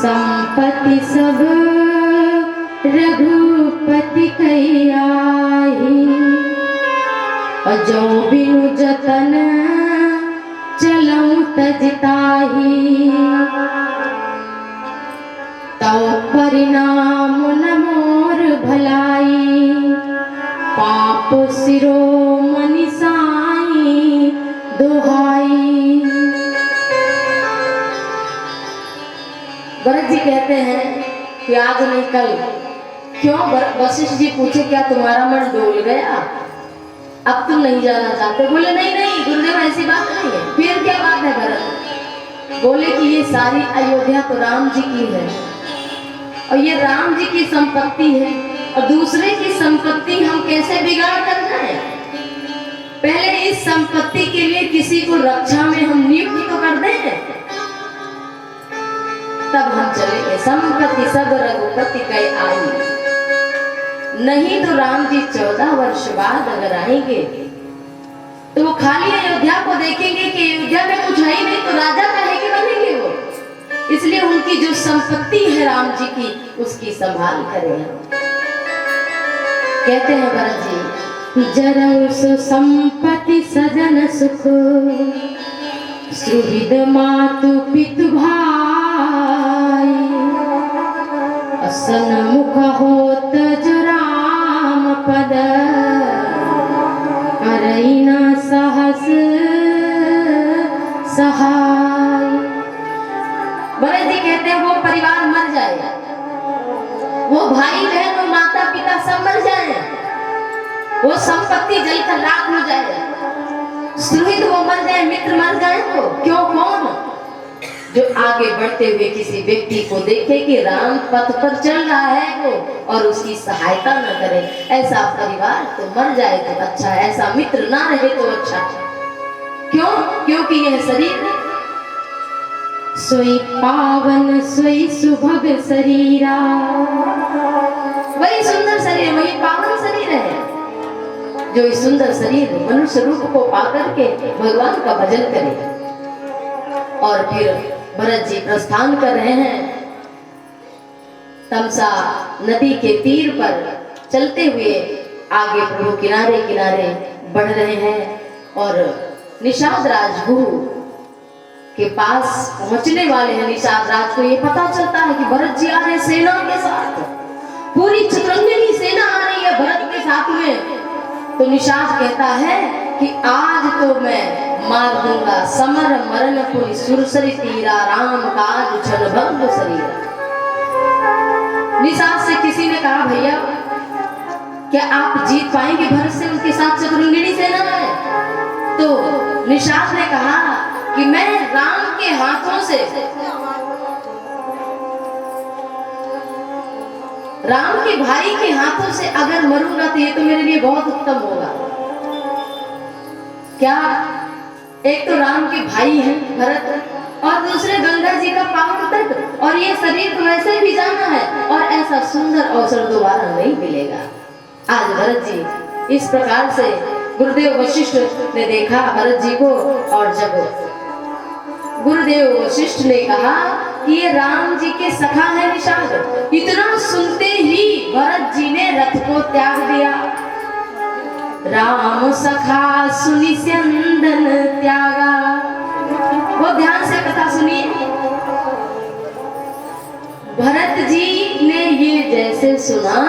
संपत्ति सब रघुपति कई आई, जो बिनु जतन चलऊं तजताही, तव परिणाम न मोर भलाई, पाप शिरोमणि साई दुहाई। भरत जी कहते हैं कि आज नहीं कल। क्यों? वशिष्ठ जी पूछे क्या तुम्हारा मन डोल गया, अब तुम नहीं जाना चाहते? बोले नहीं नहीं गुरुदेव ऐसी बात नहीं है। फिर क्या बात है भरत? बोले कि ये सारी अयोध्या तो राम जी की है और ये राम जी की संपत्ति है, और दूसरे की संपत्ति हम कैसे बिगाड़ कर जाए? पहले इस संपत्ति के लिए किसी को रक्षा में हम नियुक्त तो कर दें, तब हम चलेंगे। संपत्ति सब रघुपति कई आई, नहीं तो राम जी 14 वर्ष बाद अगर आएंगे तो वो खाली अयोध्या को देखेंगे कि अयोध्या में कुछ है ही नहीं, तो राजा काहे के बनेंगे वो? इसलिए उनकी जो संपत्ति है राम जी की, उसकी संभाल करें। कहते हैं भरत जी, जरऊ सो संपत्ति सजन सुख, सुहृद मातु पितु भाई, असन मुख होत जो राम पद, करई न सहस सहाय। भरत जी कहते हैं वो परिवार मर जाए, वो भाई बहन और माता पिता सब मर जाए, वो संपत्ति जलकर राख हो जाए, सुहृद वो मर जाए, मित्र मर जाए, तो क्यों? कौन जो आगे बढ़ते हुए किसी व्यक्ति को देखे कि राम पथ पर चल रहा है वो, और उसकी सहायता न करे, ऐसा परिवार तो मर जाए तो अच्छा है, ऐसा मित्र ना रहे तो अच्छा है। क्यों? क्योंकि यह शरीर सोई पावन सोई सुभग शरीरा, वही सुंदर शरीर, वही पावन शरीर है जो इस सुंदर शरीर मनुष्य रूप को पाकर के भगवान का भजन करे। और फिर भरत जी प्रस्थान कर रहे हैं, तमसा नदी के तीर पर चलते हुए आगे प्रभु किनारे किनारे बढ़ रहे हैं, और निषाद राज गुरु के पास पहुंचने वाले हैं। निषाद राज को ये पता चलता है कि भरत जी आ रहे सेना के साथ, पूरी चतुरंगिनी सेना आ रही है भरत के साथ में। तो निषाद कहता है कि आज तो मैं मार दूंगा समर मरण कोई सुरसरी तीरा, राम काज छल भंग शरीर। निषाद से किसी ने कहा भैया क्या आप जीत पाएंगे भरत से, उनके साथ चतुरंगिनी सेना है? तो निषाद ने कहा कि मैं राम के हाथों से, राम के भाई के हाथों से अगर मरूंगा तो ये तो मेरे लिए बहुत उत्तम होगा। क्या? एक तो राम के भाई हैं भरत, और दूसरे गंगा जी का पावन तट, और ये शरीर तो वैसे भी जाना है, और ऐसा सुंदर अवसर दोबारा नहीं मिलेगा। आज भरत जी इस प्रकार से गुरुदेव वशिष्ठ ने देखा भरत जी को, और जब गुरुदेव वशिष्ठ ने कहा कि ये राम जी के सखा है निषाद, इतना सुनते ही भरत जी ने रथ को त्याग दिया। राम सखा सुनि स्यंदन त्यागा। वो ध्यान से कथा सुनिए। भरत जी ने ये जैसे सुना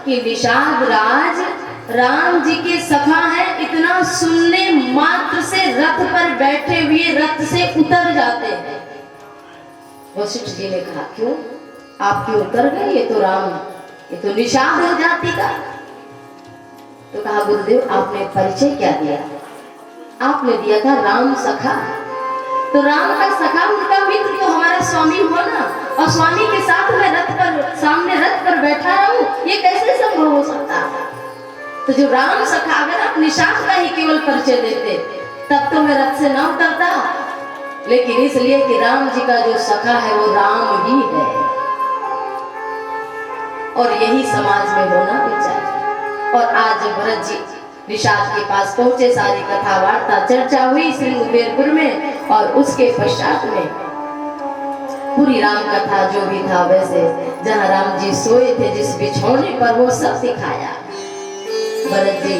कि निषाद राज राम जी के सखा है, इतना सुनने मात्र से रथ पर बैठे हुए रथ से उतर जाते हैं। वशिष्ठ जी ने कहा क्यों? आप क्यों उतर गए? ये तो राम, ये तो निषाद है जाति का। तो कहा गुरुदेव आपने परिचय क्या दिया? आपने दिया था राम सखा। तो राम का सखा उनका मित्र तो हमारा स्वामी हुआ ना, और स्वामी के साथ मैं रथ पर, सामने रथ पर बैठा रहूं, ये कैसे संभव हो सकता है? तो जो राम सखा, अगर आप निषाद का ही केवल परिचय देते तब तो मैं रथ से न उतरता, लेकिन इसलिए कि राम जी का जो सखा है वो राम ही है, और यही समाज में होना भी चाहिए। और आज भरत जी निषाद के पास पहुंचे, सारी कथा वार्ता चर्चा हुई श्री कुबेरपुर में, और उसके पश्चात में पूरी राम कथा जो भी था वैसे जहाँ राम जी सोए थे जिस बिछौने पर वो सब सिखाया। भरत जी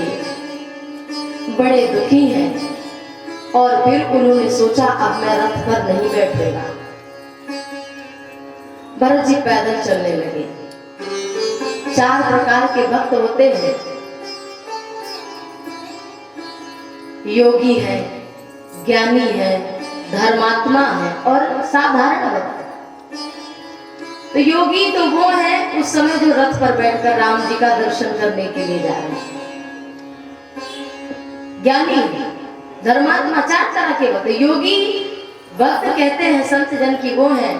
बड़े दुखी हैं और फिर उन्होंने सोचा अब मैं रथ पर नहीं बैठूंगा। भरत जी पैदल चलने लगे। 4 प्रकार के भक्त होते हैं, योगी है, ज्ञानी है, धर्मात्मा है और साधारण भक्त। तो योगी तो वो है उस समय जो रथ पर बैठकर राम जी का दर्शन करने के लिए जा रहे हैं। ज्ञानी, धर्मात्मा, 4 तरह के भक्त। योगी भक्त कहते हैं संत जन की वो है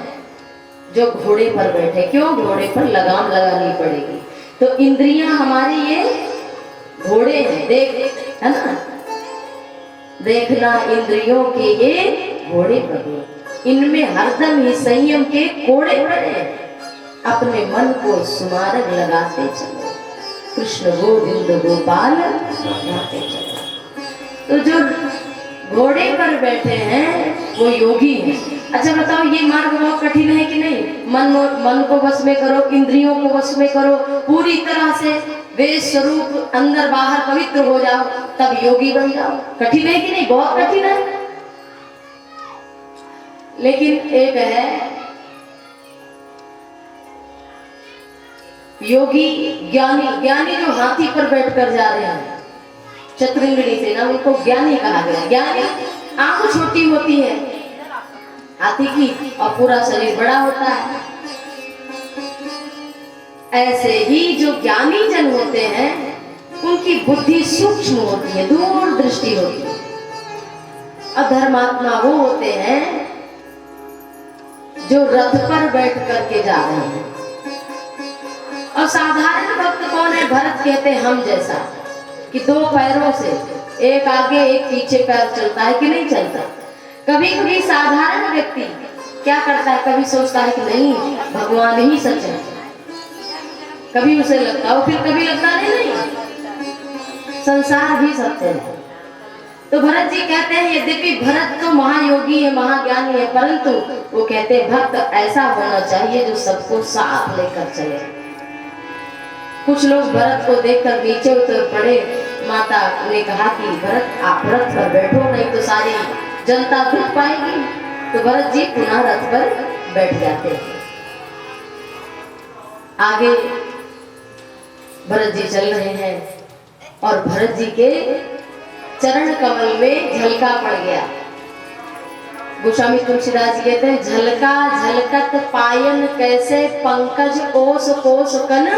जो घोड़े पर बैठे। क्यों? घोड़े पर लगाम लगानी पड़ेगी। तो इंद्रियां हमारी ये घोड़े हैं, देख है ना, देखना इंद्रियों के ये घोड़े बने, इनमें हरदम ही संयम के कोड़े पड़े। अपने मन को सुमारग लगाते चलो, कृष्ण गोविंद गोपाल गाते चलो। तो जो घोड़े पर बैठे हैं वो योगी हैं। अच्छा बताओ, ये मार्ग बहुत कठिन है कि नहीं? मन को वश में करो, इंद्रियों को वश में करो, पूरी तरह से वे स्वरूप अंदर बाहर पवित्र हो जाओ, तब योगी बन जाओ। कठिन है कि नहीं? बहुत कठिन है। लेकिन एक है योगी, ज्ञानी। ज्ञानी जो हाथी पर बैठकर जा रहे हैं चतुरंगिणी से ना, उनको ज्ञानी कहा गया। ज्ञानी आंख छोटी होती है हाथी की और पूरा शरीर बड़ा होता है। ऐसे ही जो ज्ञानी जन होते हैं उनकी बुद्धि सूक्ष्म होती है, दूर दृष्टि होती है। और धर्मात्मा वो होते हैं जो रथ पर बैठ करके जा रहे हैं। और साधारण भक्त कौन है? भरत कहते हैं हम जैसा, कि 2 पैरों से, एक आगे एक पीछे पैर चलता है कि नहीं चलता। कभी कभी साधारण व्यक्ति क्या करता है, कभी सोचता है कि नहीं भगवान ही सच है, कभी उसे लगता है, फिर कभी लगता नहीं संसार भी सत्य है। तो भरत जी कहते हैं यद्यपि भरत तो महायोगी है, महाज्ञानी है, परंतु वो कहते हैं भक्त ऐसा होना चाहिए जो सबको साथ लेकर चले। कुछ लोग भरत को देखकर नीचे उतर पड़े। माता ने कहा कि भरत आप रथ पर बैठो, नहीं तो सारी जनता दुख पाएगी। तो भरत जी पुनः रथ पर बैठ जाते हैं। आगे भरत जी चल रहे हैं और भरत जी के चरण कमल में झलका पड़ गया। गोस्वामी तुलसीदास जी कहते हैं झलका झलकत पायन कैसे, पंकज ओस कोस कन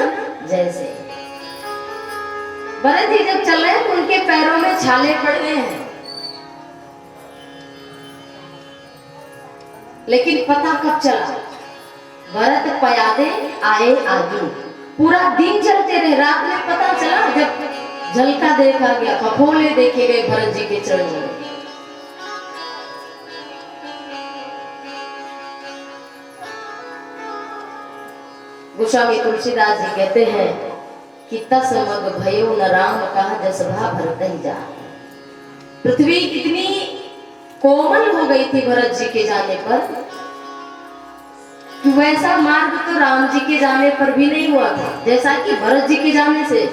जैसे। भरत जी जब चल रहे हैं तो उनके पैरों में छाले पड़ गए हैं, लेकिन पता कब चला? भरत पयादे आए आजू। पूरा दिन चलते रहे, रात में पता चला जब झलका देखा गया, फफोले देखे गए भरत जी के चरणों में। गोस्वामी तुलसीदास जी कहते हैं कि तस मग भयो न राम कहा जस भा भरत ही जा। पृथ्वी इतनी कोमल हो गई थी भरत जी के जाने पर कि वैसा मार्ग तो राम जी के जाने पर भी नहीं हुआ था जैसा कि भरत जी के जाने से।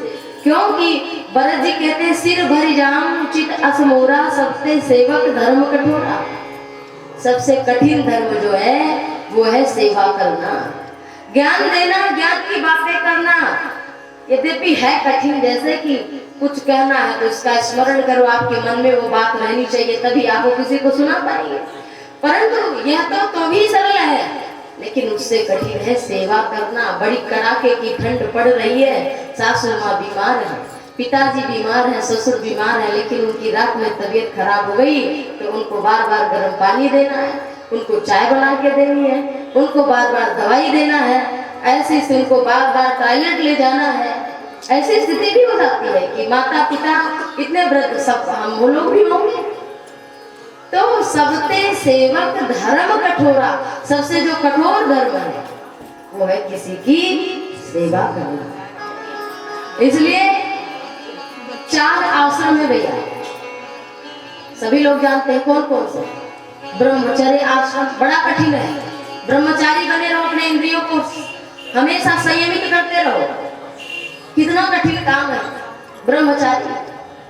क्योंकि भरत जी कहते हैं सिर भरी जाम उचित असमोरा, सबसे सेवक धर्म कठोरा। सबसे कठिन धर्म जो है वो है सेवा करना, ज्ञान देना, ज्ञान की बातें करना। यद्यपि है कठिन, जैसे कि कुछ कहना है तो इसका स्मरण करो, आपके मन में वो बात रहनी चाहिए, तभी आप किसी को सुना पाएंगे। परंतु यह तो भी सरल है, लेकिन उससे कठिन है सेवा करना। बड़ी कड़ाके की ठंड पड़ रही है, सासू माँ बीमार है, पिताजी बीमार है, ससुर बीमार है, लेकिन उनकी रात में तबीयत खराब हो गई तो उनको बार बार गर्म पानी देना है, उनको चाय बना के देनी है, उनको बार बार दवाई देना है, ऐसे से उनको बार बार टॉयलेट ले जाना है। ऐसी स्थिति भी हो जाती है कि माता पिता इतने वृद्ध, सब हम वो लोग भी होंगे। तो सबसे सेवक धर्म कठोरा, सबसे जो कठोर धर्म है वो है किसी की सेवा करना। इसलिए 4 आश्रम है भैया, सभी लोग जानते हैं कौन कौन से। ब्रह्मचर्य आश्रम बड़ा कठिन है, ब्रह्मचारी बने रहो, अपने इंद्रियों को हमेशा संयमित करते रहो। कितना कठिन काम है ब्रह्मचारी,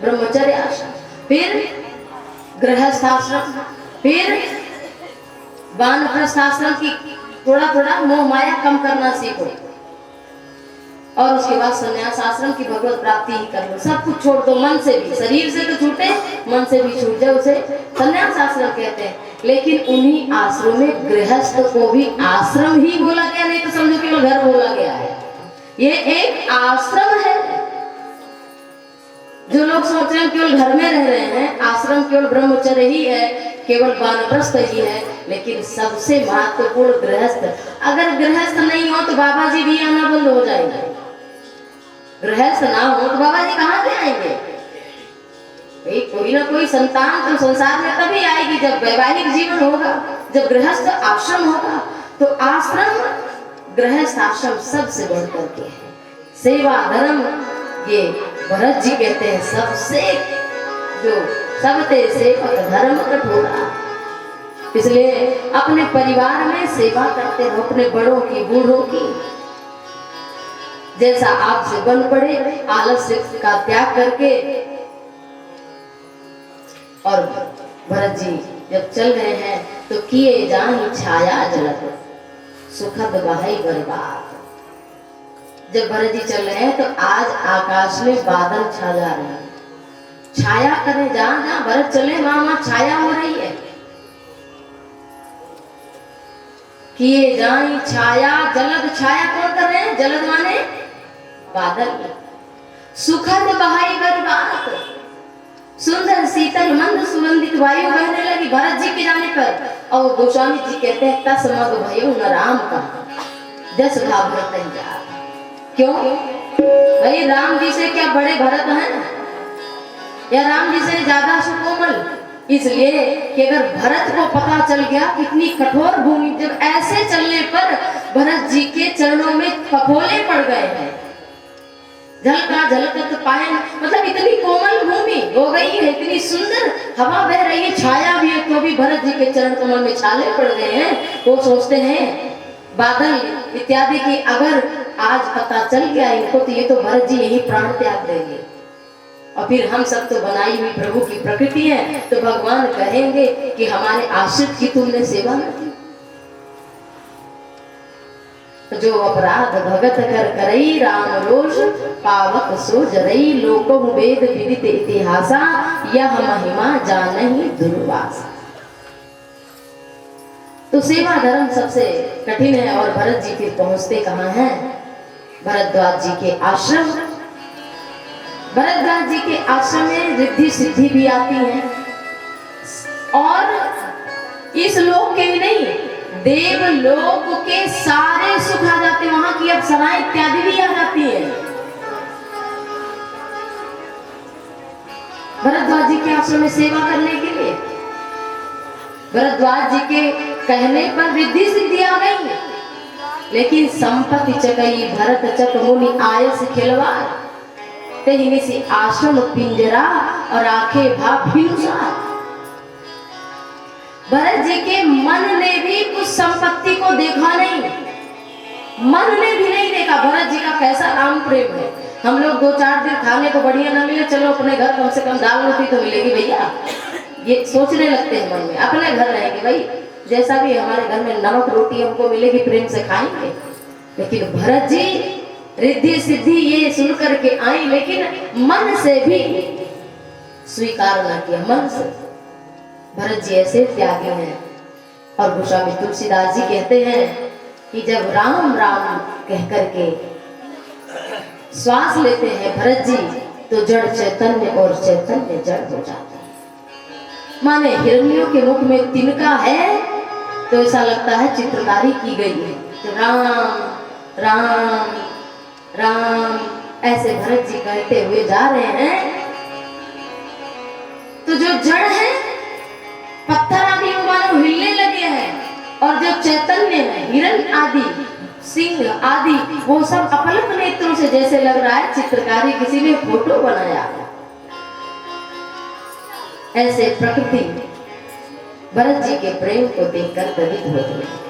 ब्रह्मचर्य आश्रम, फिर गृहस्थ आश्रम, फिर वानप्रस्थ आश्रम की थोड़ा थोड़ा मोह माया कम करना सीखो, और उसके बाद संन्यास आश्रम की भगवत प्राप्ति ही कर लो। सब कुछ छोड़ दो, मन से भी, शरीर से तो छूटे, मन से भी छूट जाए, उसे संन्यास आश्रम कहते हैं। लेकिन उन्हीं आश्रम में गृहस्थ को भी आश्रम ही बोला गया, नहीं तो समझो केवल घर बोला गया है। ये एक आश्रम है। जो लोग सोच रहे हैं केवल घर में रह रहे हैं, आश्रम केवल ब्रह्मचर्य ही है, केवल वानप्रस्थ ही है, लेकिन सबसे महत्वपूर्ण गृहस्थ। अगर गृहस्थ नहीं हो तो बाबा जी भी आना बंद हो जाएंगे। गृहस्थ ना हो तो बाबा जी कहाँ से आएंगे? कोई ना कोई संतान तो संसार में तभी आएगी जब वैवाहिक जीवन होगा, जब गृहस्थ आश्रम होगा। तो आश्रम, गृहस्थ आश्रम सबसे बढ़कर के है। सेवा धर्म, ये भरत जी कहते हैं सबसे जो सबते सेवक धर्म कठोरा। इसलिए अपने परिवार में सेवा करते रहो, अपने बड़ों की, बूढ़ों की, जैसा आपसे बन पड़े, आलस्य का त्याग करके। और भरत जी जब चल रहे हैं तो किए जाहि छाया जलत, सुखद बहाई बर्बाद। जब भरत जी चल रहे हैं तो आज आकाश में बादल छा जा रहे हैं, छाया करें, जहां जहां भरत चले वहां छाया हो रही है। किए जाई छाया जलद, छाया कौन कर रहे हैं? जलद माने बादल। सुखद बहाई बर्बाद, सुंदर शीतल मंद सुगंधित वायु बहने लगी भरत जी के जाने पर। और गोस्वामी जी कहते हैं तस मग भयो न राम का जस भा भरत जा। क्यों भाई? राम जी से क्या बड़े भरत हैं, या राम जी से ज्यादा सुकोमल? इसलिए कि अगर भरत को पता चल गया कितनी कठोर भूमि, जब ऐसे चलने पर भरत जी के चरणों में फफोले पड़ गए हैं, झलका झलकत पाए, मतलब इतनी कोमल भूमि हो गई है, इतनी सुंदर हवा बह रही है, छाया भी है, तो भी भरत जी के चरण कमल में छाले पड़ गए हैं। वो सोचते हैं बादल इत्यादि की अगर आज पता चल गया इनको तो ये तो भरत जी यही प्राण त्याग देंगे, और फिर हम सब तो बनाई हुई प्रभु की प्रकृति है, तो भगवान कहेंगे कि हमारे आश्रित की तुमने सेवा न की। जो अपराध भगत कर करई, राम रोष पावक सो जरई, लोको वेद विदित इतिहासा, यह महिमा जानहि दुर्वासा। तो सेवा धर्म सबसे कठिन है। और भरत जी फिर पहुंचते कहाँ हैं? भरद्वाज जी के आश्रम। भरद्वाज जी के आश्रम में रिद्धि सिद्धि भी आती है, और इस लोक के भी नहीं, देवलोक के सारे सुख आ जाते, वहां की अप्सराएं इत्यादि भी आ जाती है भरद्वाज जी के आश्रम में सेवा करने के लिए। भरद्वाज जी के कहने पर रिद्धि सिद्धि आ गई, लेकिन संपत्ति चकई भरत चक मुनि आयस खिलवार, तेहि से आश्रम पिंजरा और आंखें भाव भिनुसार। भरत जी के मन ने भी कुछ संपत्ति को देखा नहीं, मन ने भी नहीं देखा भरत जी का कैसा राम प्रेम है। हम लोग 2-4 दिन खाने को बढ़िया ना मिले, चलो अपने घर कम से कम दाल रोटी तो मिलेगी भैया, ये सोचने लगते हैं मन में, अपने घर रहेंगे भाई, जैसा भी हमारे घर में नमक रोटी हमको मिलेगी प्रेम से खाएंगे। लेकिन भरत जी रिद्धि सिद्धि ये सुन करके आई, लेकिन मन से भी स्वीकार न किया, मन से। भरत जी ऐसे त्यागी हैं। और गोस्वामी तुलसीदास जी कहते हैं कि जब राम राम कह करके श्वास लेते हैं भरत जी, तो जड़ चैतन्य और चैतन्य जड़ हो जाता है। माने हिरण्यों के मुख में तिनका है तो ऐसा लगता है चित्रकारी की गई है, तो राम राम राम ऐसे भरत जी कहते हुए जा रहे हैं। तो जो जड़ है पत्थर आदि मानो हिलने लगे हैं, और जो चैतन्य है हिरण आदि सिंह आदि वो सब अपलक नेत्रों से जैसे लग रहा है चित्रकारी किसी ने फोटो बनाया। ऐसे प्रकृति भरत जी के प्रेम को देखकर प्रतीत होती है।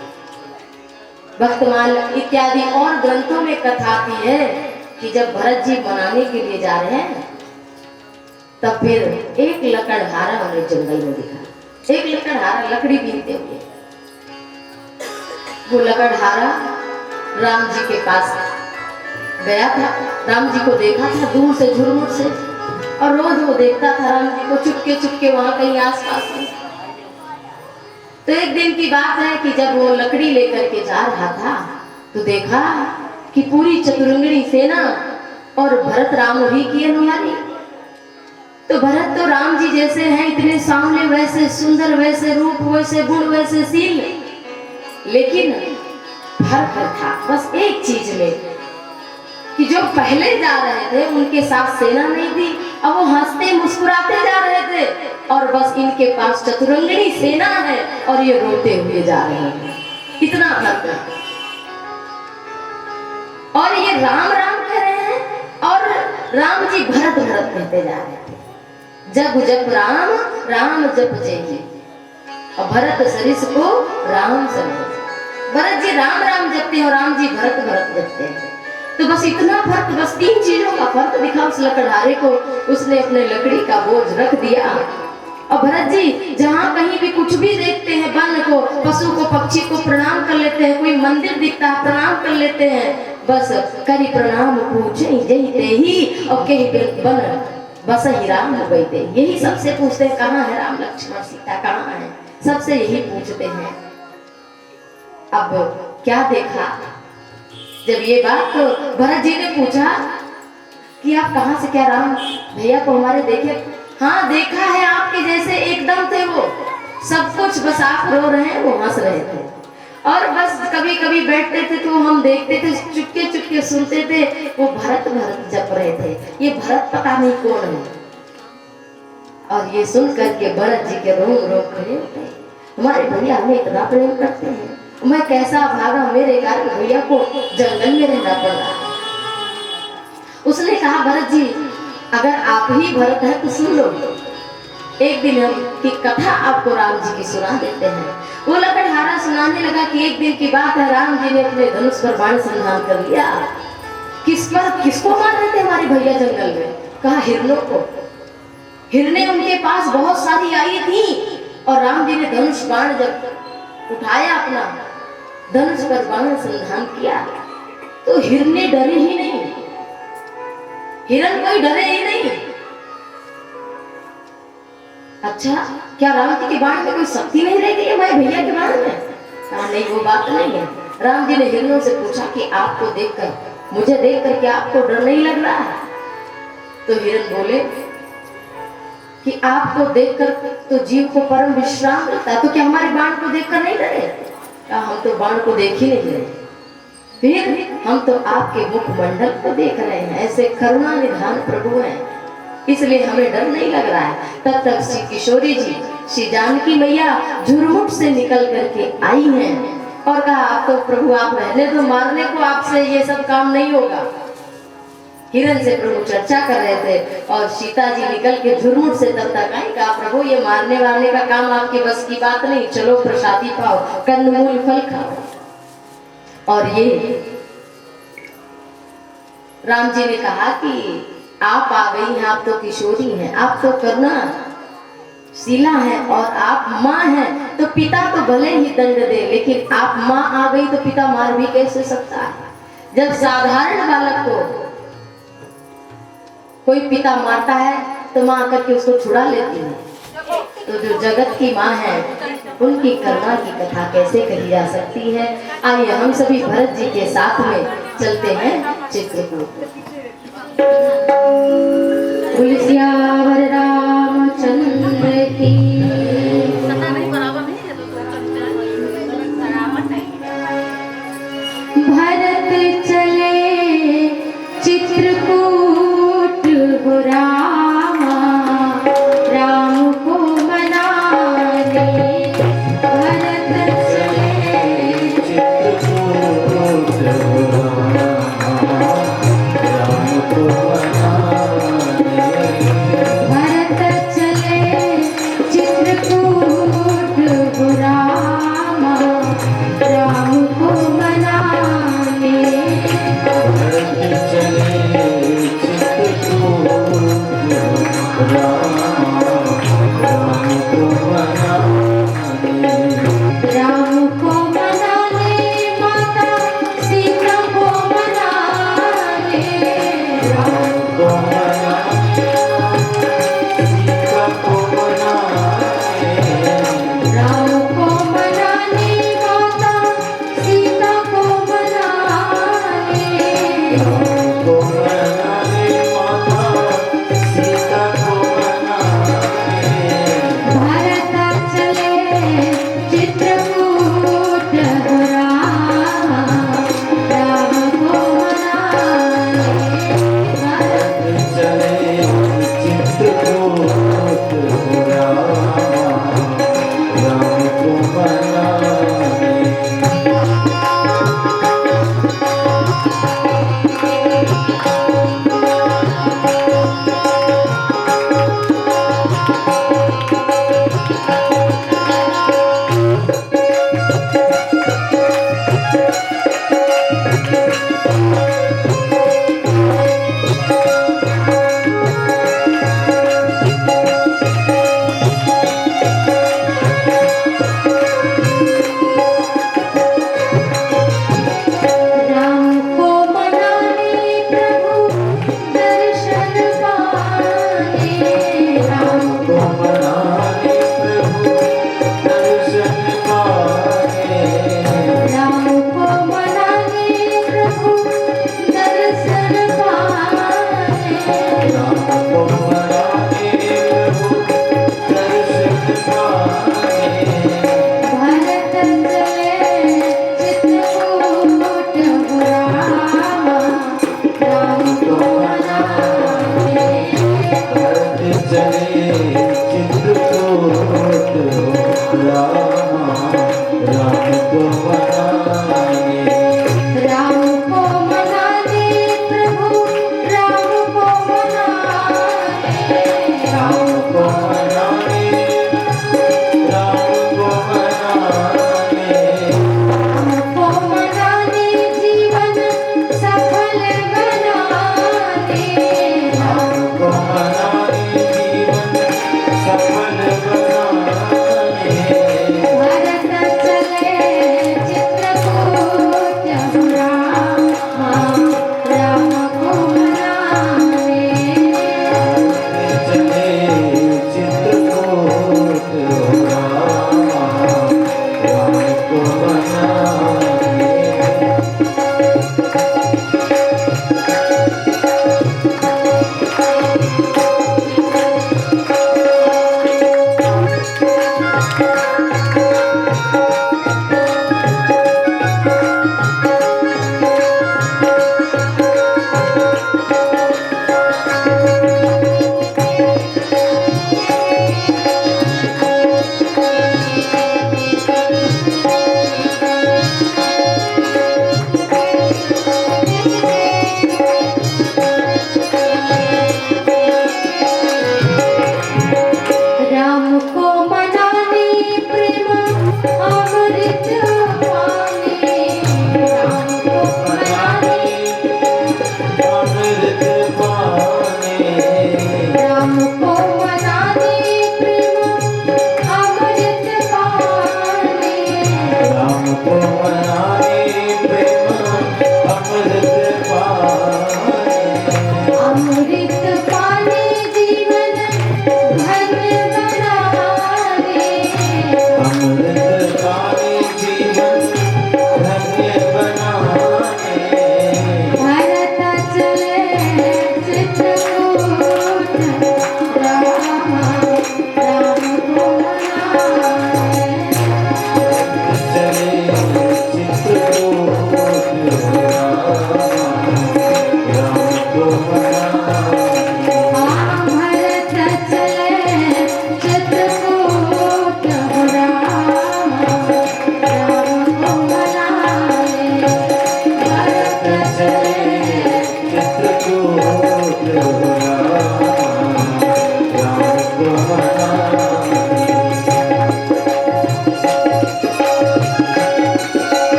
भक्तमाल इत्यादि और ग्रंथों में कथा आती है कि जब भरत जी बनाने के लिए जा रहे हैं तब फिर एक लकड़हारा उन्हें जंगल में दिखा। एक लकड़हारा लकड़ी बीनते हुए, वो लकड़हारा राम जी के पास गया था। राम जी को देखा था दूर से, झुरमुट से, और रोज वो देखता था राम जी को चुपके चुपके वहां कहीं आसपास में। तो एक दिन की बात है कि जब वो लकड़ी लेकर के जा रहा था तो देखा कि पूरी चतुरंगनी सेना और भरत राम ही की अनुहारी। तो भरत तो राम जी जैसे हैं, इतने सामने, वैसे सुंदर, वैसे रूप, वैसे गुण, वैसे सील, लेकिन फर्क था बस एक चीज में कि जो पहले जा रहे थे उनके साथ सेना नहीं थी, अब वो हंसते मुस्कुराते जा रहे थे, और बस इनके पास चतुरंगिणी सेना है और ये रोते हुए जा रहे हैं। इतना फर्क है। और ये राम राम कह रहे हैं और राम जी भरत भरत कहते जा रहे थे। जब जप राम, राम जप जय जी, और भरत सरिस को राम समय। भरत जी राम राम जपते हैं और राम जी भरत भरत जपते हैं। तो बस इतना फर्क, बस 3 चीजों का फर्क दिखा उस लकड़हारे को। उसने अपने लकड़ी का बोझ रख दिया, और भरत जी जहाँ कहीं भी कुछ भी देखते हैं, वन को, पशु को, पक्षी को प्रणाम कर लेते हैं, कोई मंदिर दिखता है प्रणाम कर लेते हैं, बस करी प्रणाम पूछे जही ते ही, और कहीं बन बस ही राम हो गई थे। यही सबसे पूछते हैं कहाँ है राम लक्ष्मण सीता, कहाँ है, सबसे यही पूछते हैं। अब क्या देखा, जब ये बात तो भरत जी ने पूछा कि आप कहाँ से, क्या राम भैया को हमारे देखे? हाँ देखा है, आपके जैसे एकदम थे वो, सब कुछ, बस आप रो रहे हैं, वो हंस रहे थे, और बस कभी कभी बैठते थे तो हम देखते थे, चुपके चुपके सुनते थे, वो भरत भरत जप रहे थे। ये भरत पता नहीं कौन है। और ये सुन करके भरत जी के रोम रोम खड़े होते, हमारे भैया हमें इतना प्रेम करते हैं, मैं कैसा भागा, मेरे कारण भैया को जंगल में रहना पड़ा। उसने कहा भरत जी अगर आप ही भरत हैं तो सुन लो, एक दिन हम की कथा आपको राम जी की सुना देते हैं। वो लकड़हारा सुनाने लगा कि एक दिन की बात है, राम जी ने अपने धनुष पर बाण संधान कर लिया। किस पर, किसको मार रहे थे हमारे भैया जंगल में? कहा हिरणों को। हिरने उनके पास बहुत सारी आई थी, और राम जी ने धनुष बाण जब उठाया, अपना धनुष पर बाण संधान किया, तो हिरने डरे ही नहीं, हिरण कोई डरे ही नहीं। अच्छा, क्या राम जी के बाण में कोई शक्ति नहीं रह गई हमारे भैया के बाण में? कहा नहीं, वो बात नहीं है। राम जी ने हिरणों से पूछा कि आपको देखकर, मुझे देखकर क्या आपको डर नहीं लग रहा है? तो हिरण बोले कि आपको देखकर तो जीव को परम विश्राम मिलता है, तो क्या हमारे बाण को देखकर नहीं डरे? कहा हम तो बाण को देख ही नहीं रहे, फिर हम तो आपके मुखमंडल को देख रहे हैं, ऐसे करुणा निधान प्रभु हैं, इसलिए हमें डर नहीं लग रहा है। तब तक श्री किशोरी जी, श्री जानकी मैया झुरमुट से निकल करके आई हैं और कहा आप तो प्रभु आप रहने दो, मारने को आपसे ये सब काम नहीं होगा। हिरण से प्रभु चर्चा कर रहे थे और सीता जी निकल के झुरमुट से तब तक आई। कहा प्रभु ये मारने वारने का काम आपके बस की बात नहीं, चलो प्रसादी पाओ, कंदमूल फल खाओ। और ये राम जी ने कहा कि आप आ गई हैं, आप तो किशोरी हैं, आप तो करुणा शीला है, और आप माँ हैं, तो पिता तो भले ही दंड दे, लेकिन आप माँ आ गई तो पिता मार भी कैसे सकता है? जब साधारण बालक को कोई पिता मारता है तो माँ आकर के उसको छुड़ा लेती है, तो जो जगत की माँ है उनकी करुणा की कथा कैसे कही जा सकती है? आइए हम सभी भरत जी के साथ में चलते हैं चित्रकूट। तुलसियावर रामचंद्र की, भरत चले चित्रकूट हो रामा, राम को मनाने भरत चले चित्रकूट हो रामा, राम को मनाने।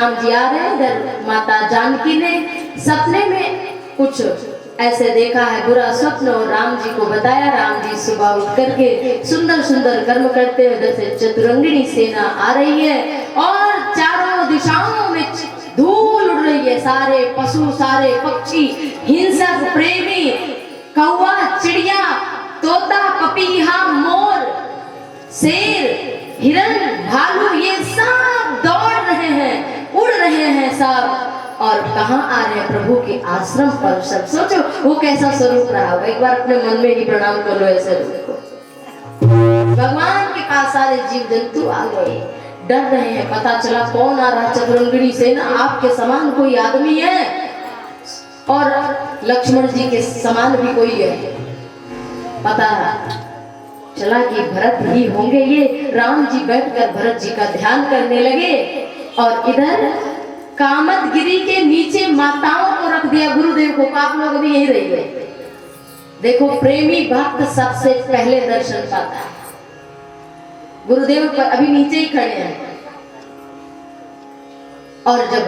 राम जी आ रहे हैं। इधर माता जानकी ने सपने में कुछ ऐसे देखा है बुरा स्वप्न और राम जी को बताया। राम जी सुबह उठ करके सुंदर सुंदर कर्म करते हुए उधर से चतुरंगिनी सेना आ रही है और चारों दिशाओं में धूल उड़ रही है। सारे पशु, सारे पक्षी, हिंसक, प्रेमी, कौवा, चिड़िया, तोता, पपीहा, मोर, शेर, हिरण, भालू, ये सब दौड़ रहे हैं, उड़ रहे हैं सब। और कहाँ आ रहे हैं? प्रभु के आश्रम पर। सब सोचो वो कैसा स्वरूप रहा होगा। एक बार अपने मन में ही प्रणाम कर लो ऐसे रूप को। भगवान के पास सारे जीव जंतु आ गए, डर रहे हैं। पता चला कौन आ रहा? चतुरंगिनी सेना। आपके समान कोई आदमी है और लक्ष्मण जी के समान भी कोई है। पता चला कि भरत ही होंगे ये। राम जी बैठकर भरत जी का ध्यान करने लगे और इधर कामतगिरी के नीचे माताओं को रख दिया, गुरुदेव को। आप लोग भी यही रहिए। देखो प्रेमी भक्त सबसे पहले दर्शन पाता है। गुरुदेव पर अभी नीचे ही खड़े हैं और जब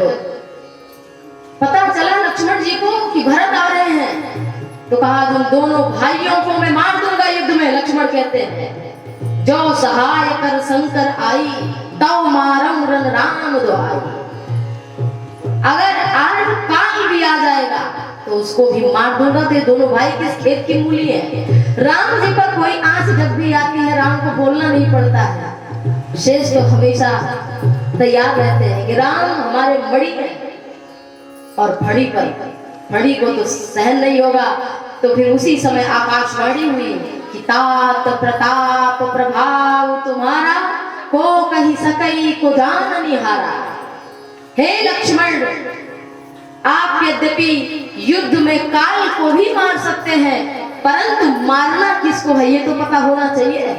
पता चला लक्ष्मण जी को कि भरत आ रहे हैं तो कहा तुम दोनों भाइयों को मैं मार दूंगा युद्ध में। लक्ष्मण कहते हैं जो सहाय कर शंकर आई, तव मारम रन राम दुआई। अगर आज काल भी आ जाएगा तो उसको भी मार दूंगा। तो दोनों भाई किस खेत की मूली है। राम जी पर कोई आंच जब भी आती है राम को बोलना नहीं पड़ता है। शेष तो हमेशा तैयार रहते हैं कि राम हमारे मणि है और फड़ी पर, फड़ी को तो सहन नहीं होगा। तो फिर उसी समय आकाशवाणी हुई कि तात प्रताप प्रभाव तुम्हारा, को कहीं सकई को जान निहारा। हे लक्ष्मण, आप यद्यपि युद्ध में काल को भी मार सकते हैं परंतु मारना किसको है ये तो पता होना चाहिए।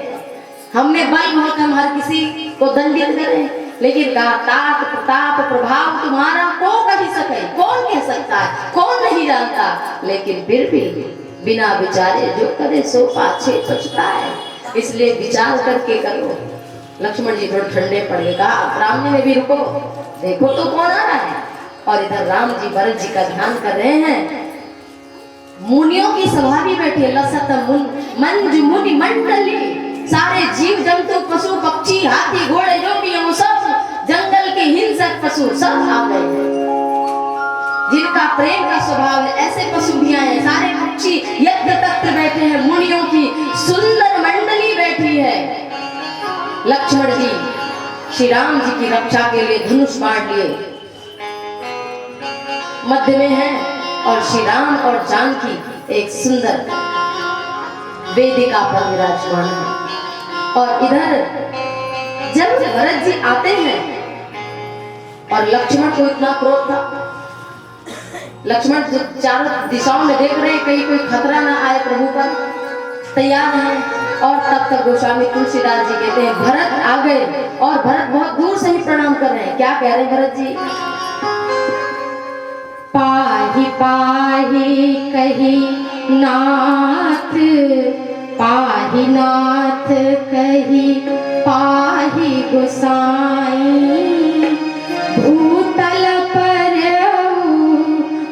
हमने बल बहुत हम हर किसी को दंडित करें, लेकिन कहा तात प्रताप प्रभाव तुम्हारा, को कह सके, कौन कह सकता है, कौन नहीं जानता। लेकिन फिर भी बिना विचारे जो करे सो पाछे पछता है, इसलिए विचार करके करो। लक्ष्मण जी थोड़े ठंडे पड़ गए। कहा राम ने भी रुको, देखो तो कौन आ रहा है। और इधर राम जी भरत जी का ध्यान कर रहे हैं। मुनियों की सभा भी बैठी है। लसत मंज मुनि मंडली, सारे जीव जंतु, पशु पक्षी, हाथी घोड़े जो भी हैं वो सब, जंगल के हिंसक पशु सब आ गए हैं। जिनका प्रेम का स्वभाव है ऐसे पशु भी आए। सारे पक्षी यज्ञ तत्र बैठे हैं। मुनियों की सुंदर मंडली बैठी है। लक्ष्मण जी श्री राम जी की रक्षा के लिए धनुष बाण लिए मध्य में है और श्री राम और जानकी एक सुंदर वेदिका पर विराजमान है। और इधर जब भरत जी आते हैं और लक्ष्मण को इतना क्रोध था, लक्ष्मण चारों दिशाओं में देख रहे हैं कहीं कोई खतरा ना आए, प्रभु पर तैयार हैं। और तब तक गोस्वामी तुलसीदास जी कहते हैं भरत आ गए और भरत बहुत दूर से ही प्रणाम कर रहे हैं। क्या कह रहे हैं भरत जी? पाहि पाहि कही नाथ, पाहि नाथ कही पाहि गोसाई। भूतल पर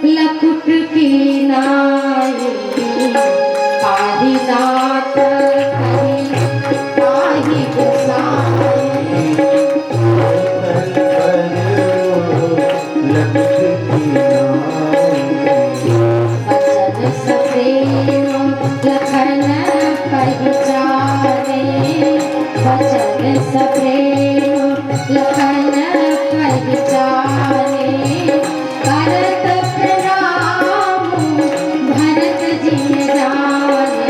लकुट की नाई, पाहि नाथ कही पाहि गोसाई। बचन सप्रेम लखन पहचाने, बचन सप्रेम लखन पहचाने। करत प्रणाम भरत जी जाने,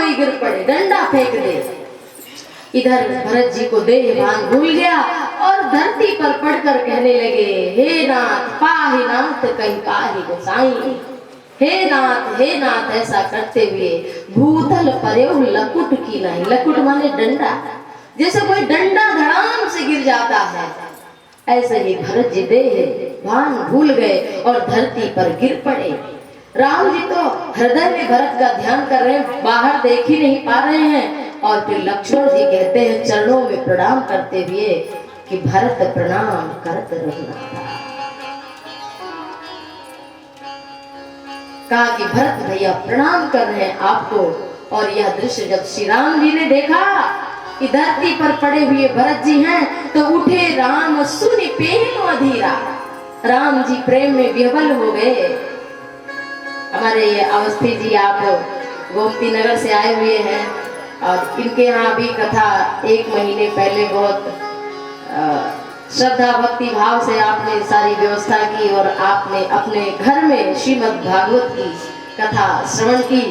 कोई गिर पड़े, डंडा फेंक दे। इधर भरत जी को देह भान भूल गया और धरती पर पड़कर कहने लगे, हे नाथ पाहि नाथ कहीं पाहि गोसाई। हे नाथ ऐसा करते हुए भूतल पर्यो लकुट की नहीं। लकुट माने डंडा, जैसे कोई डंडा धड़ाम से गिर जाता है, ऐसे ही भरत जी देह भान भूल गए और धरती पर गिर पड़े। राम जी तो हृदय में भरत का ध्यान कर रहे हैं, बाहर देख ही नहीं पा रहे हैं। और फिर लक्ष्मण जी कहते हैं चरणों में प्रणाम करते हुए कि भरत प्रणाम करत रघुनाथा। कहा कि भरत भैया प्रणाम कर रहे हैं आपको। और यह दृश्य जब श्री राम जी ने देखा कि धरती पर पड़े हुए भरत जी हैं, तो उठे राम सुनि पेन अधीरा। राम जी प्रेम में विह्वल हो गए। हमारे ये अवस्थी जी आप गोमती नगर से आए हुए हैं और इनके यहाँ भी कथा 1 महीने पहले बहुत श्रद्धा भक्ति भाव से आपने सारी व्यवस्था की और आपने अपने घर में श्रीमद् भागवत की कथा श्रवण की।